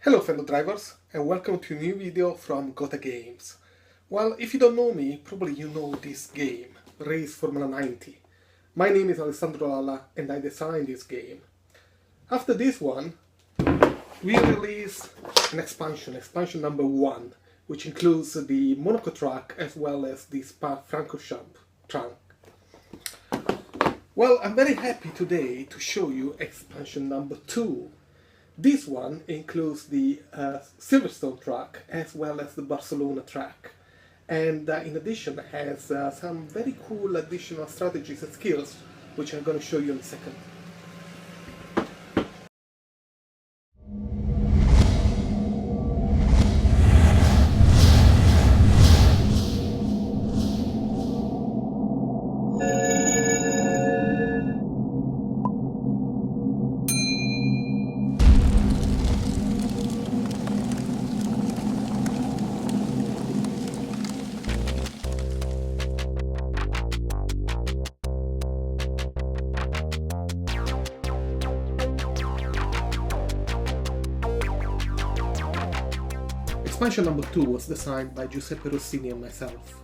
Hello fellow drivers and welcome to a new video from Gota Games. Well, if you don't know me, probably you know this game, Race Formula 90. My name is Alessandro Lala and I designed this game. After this one, we release an expansion number 1, which includes the Monaco track as well as the Spa-Francorchamps track. Well, I'm very happy today to show you expansion number 2. This one includes the Silverstone track as well as the Barcelona track, and in addition has some very cool additional strategies and skills which I'm going to show you in a second. Expansion number 2 was designed by Giuseppe Rossini and myself.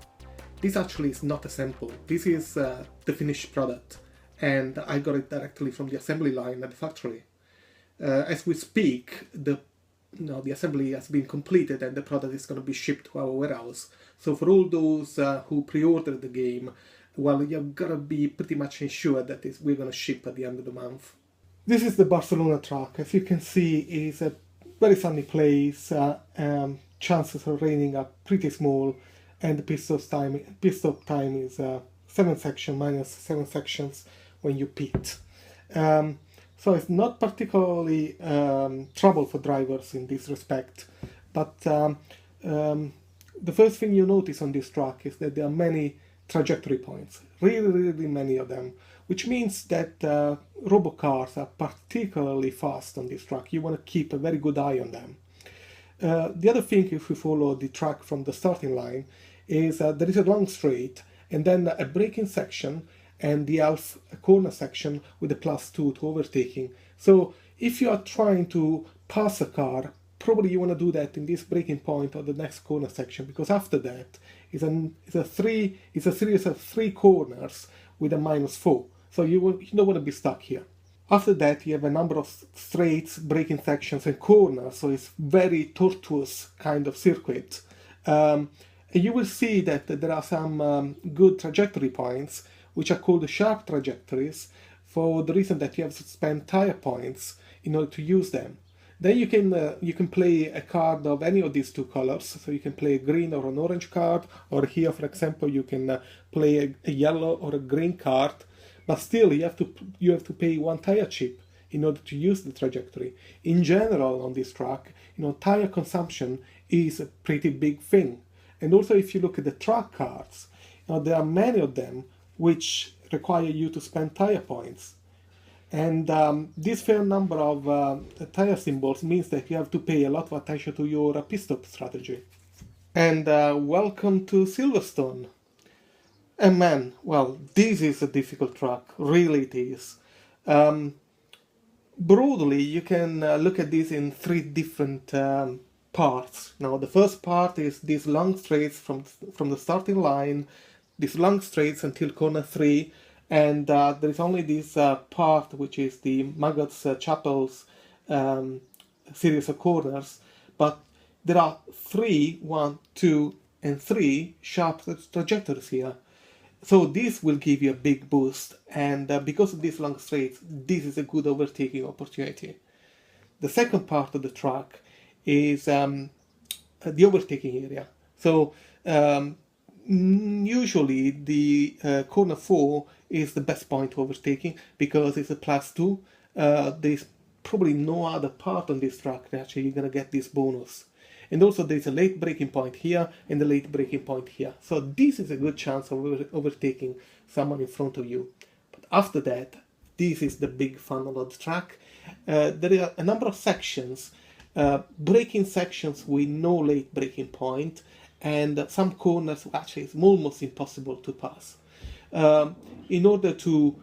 This actually is not a sample, this is the finished product, and I got it directly from the assembly line at the factory. As we speak, the assembly has been completed and the product is going to be shipped to our warehouse. So for all those who pre-ordered the game, well, you're going to be pretty much ensured that we're going to ship at the end of the month. This is the Barcelona track. As you can see, it's a very sunny place, chances of raining are pretty small, and the pit stop time is 7 sections minus 7 sections when you pit. So it's not particularly trouble for drivers in this respect, but the first thing you notice on this track is that there are many trajectory points, really many of them, which means that robocars are particularly fast on this track. You want to keep a very good eye on them. The other thing, if we follow the track from the starting line, is there is a long straight and then a braking section and the half corner section with a +2 to overtaking. So if you are trying to pass a car, probably you want to do that in this braking point or the next corner section, because after that is a series of 3 corners with a -4. So you don't want to be stuck here. After that, you have a number of straights, braking sections and corners, so it's very tortuous kind of circuit. And you will see that there are some good trajectory points, which are called sharp trajectories, for the reason that you have to spend tire points in order to use them. Then you can play a card of any of these 2 colors, so you can play a green or an orange card, or here, for example, you can play a yellow or a green card. But still, you have to pay 1 tire chip in order to use the trajectory. In general, on this track, tire consumption is a pretty big thing. And also, if you look at the track cards, there are many of them which require you to spend tire points. And this fair number of tire symbols means that you have to pay a lot of attention to your pit stop strategy. And welcome to Silverstone. And man, well, this is a difficult track, really it is. Broadly, you can look at this in 3 different parts. Now, the first part is these long straights from the starting line, these long straights until corner 3, and there is only this part which is the Maggots Chapel's series of corners, but there are 1, 2, and 3 sharp trajectories here. So this will give you a big boost, and because of these long straights, this is a good overtaking opportunity. The second part of the track is the overtaking area. So usually the corner 4 is the best point to overtaking because it's a +2. There's probably no other part on this track that actually you're going to get this bonus. And also there's a late braking point here and a late braking point here. So this is a good chance of overtaking someone in front of you. But after that, this is the big fun of the track. There are a number of sections, braking sections with no late braking point, and some corners actually it's almost impossible to pass. In order to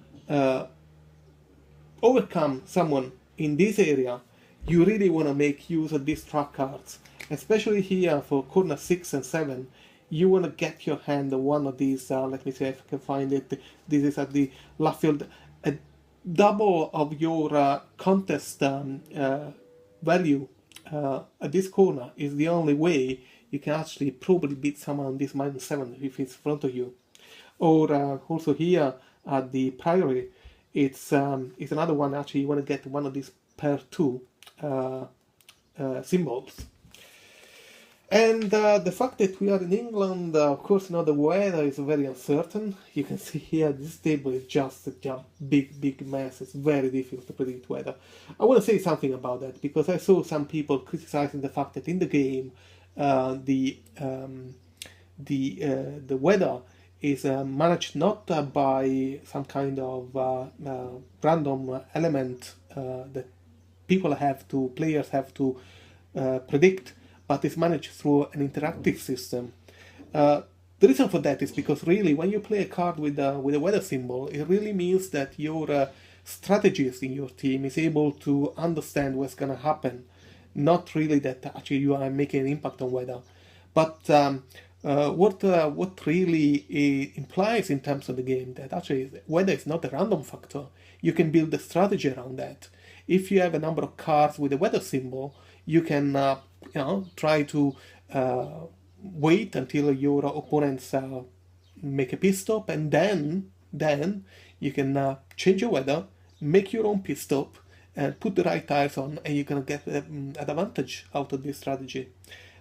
overcome someone in this area, you really want to make use of these track cards, especially here for corner 6 and 7. You want to get your hand on one of these. Let me see if I can find it. This is at the left field. A double of your contest value at this corner is the only way you can actually probably beat someone on this -7 if it's in front of you. Or also here at the Priory, it's another one. Actually, you want to get one of these pair 2 symbols. And the fact that we are in England, of course, the weather is very uncertain. You can see here this table is just a big mess. It's very difficult to predict weather. I want to say something about that because I saw some people criticizing the fact that in the game the weather is managed not by some kind of random element that players have to predict, but is managed through an interactive system. The reason for that is because really when you play a card with a weather symbol, it really means that your strategist in your team is able to understand what's going to happen, not really that actually you are making an impact on weather. But what really implies in terms of the game that actually weather is not a random factor. You can build a strategy around that. If you have a number of cards with a weather symbol, you can try to wait until your opponents make a pit stop, and then you can change your weather, make your own pit stop, and put the right tires on, and you're gonna get an advantage out of this strategy.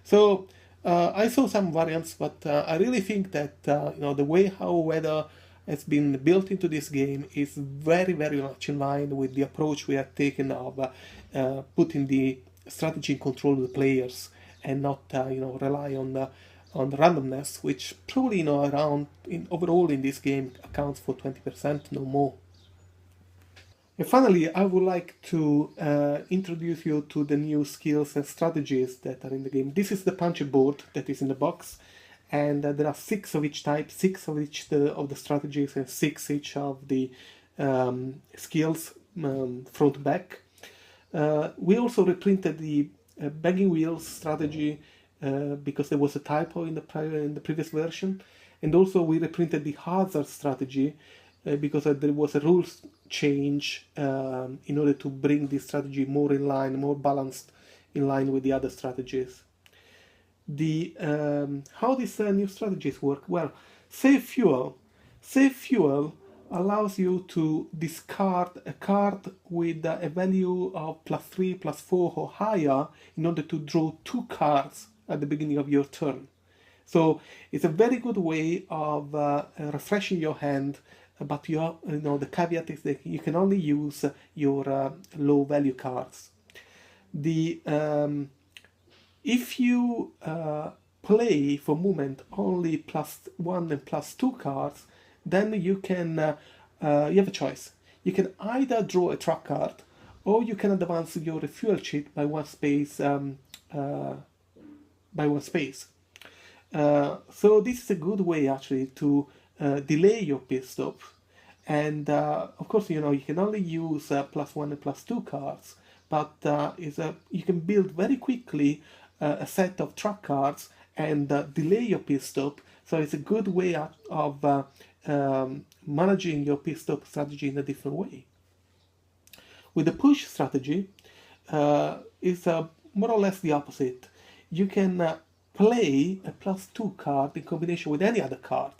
So I saw some variants, but I really think that the way how weather has been built into this game is very much in line with the approach we have taken of putting the strategy in control of the players and not rely on the randomness, which probably overall in this game accounts for 20%, no more. And finally, I would like to introduce you to the new skills and strategies that are in the game. This is the puncher board that is in the box, and there are 6 of each type, 6 of each of the strategies, and 6 each of the skills front to back. We also reprinted the begging wheels strategy because there was a typo in the previous version, and also we reprinted the hazard strategy because there was a rules change in order to bring this strategy more in line, more balanced, in line with the other strategies. How these new strategies work? Well, save fuel allows you to discard a card with a value of +3, +4 or higher in order to draw 2 cards at the beginning of your turn. So it's a very good way of refreshing your hand, but the caveat is that you can only use your low value cards. If you play for movement only +1 and +2 cards, then you can you have a choice. You can either draw a track card, or you can advance your refuel sheet by one space. So this is a good way actually to delay your pit stop, and of course you can only use +1 and +2 cards, but you can build very quickly a set of track cards and delay your pit stop. So it's a good way of managing your pit stop strategy in a different way. With the push strategy, it's more or less the opposite. You can play a +2 card in combination with any other card.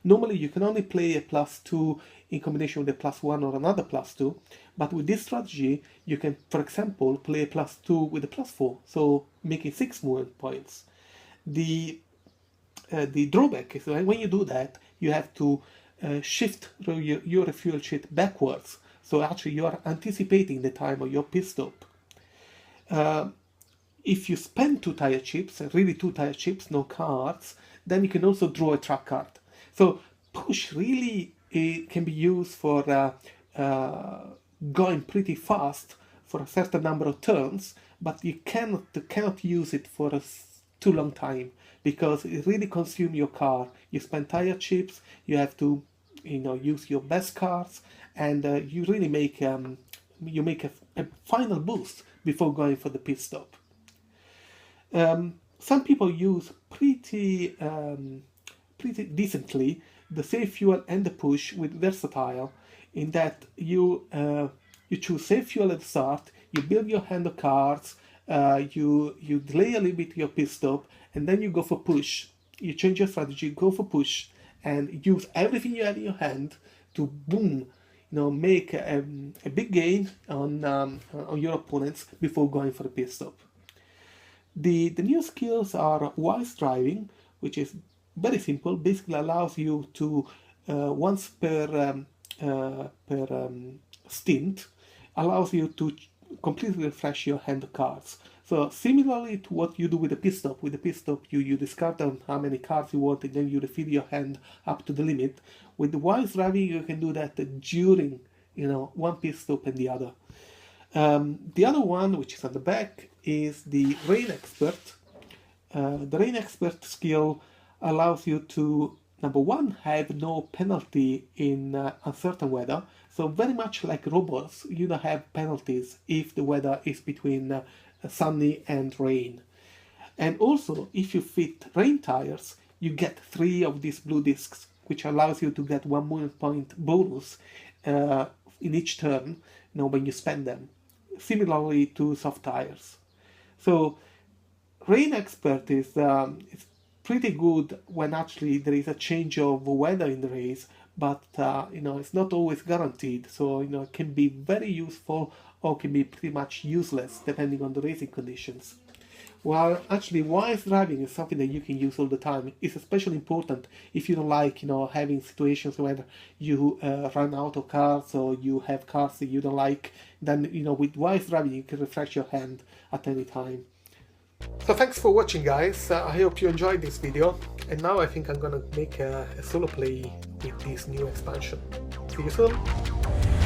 Normally you can only play a +2 in combination with a +1 or another +2, but with this strategy you can, for example, play a +2 with a +4, so making 6 movement points. The drawback is that when you do that, you have to shift your refuel sheet backwards, so actually you are anticipating the time of your pit stop. If you spend 2 tire chips, really 2 tire chips, no cards, then you can also draw a track card. So push really can be used for going pretty fast for a certain number of turns, but you cannot use it for a too long time because it really consumes your car. You spend tire chips, you have to use your best cards, and you really make a final boost before going for the pit stop. Some people use pretty decently the safe fuel and the push with versatile, in that you choose safe fuel at the start, you build your handlebars, you delay a little bit your pit stop, and then you go for push. You change your strategy, go for push, and use everything you have in your hand to boom, make a big gain on your opponents before going for the pit stop. The new skills are wise driving, which is very simple. Basically allows you to once per stint, allows you to completely refresh your handlebars. So similarly to what you do with the pit stop. With the pit stop, you discard down how many cars you want, and then you refill your hand up to the limit. With the wise driving, you can do that during one pit stop and the other. The other one, which is on the back, is the Rain Expert. The Rain Expert skill allows you to, number one, have no penalty in uncertain weather. So very much like robots, you don't have penalties if the weather is between sunny and rain. And also, if you fit rain tires, you get 3 of these blue discs, which allows you to get 1 movement point bonus in each turn, when you spend them. Similarly to soft tires. So Rain Expert is pretty good when actually there is a change of weather in the race, but it's not always guaranteed. So it can be very useful or can be pretty much useless depending on the racing conditions. While actually wise driving is something that you can use all the time. It's especially important if you don't like having situations where you run out of cars, or you have cars that you don't like. Then with wise driving you can refresh your hand at any time. So thanks for watching, guys. I hope you enjoyed this video, and now I think I'm gonna make a solo play with this new expansion. See you soon!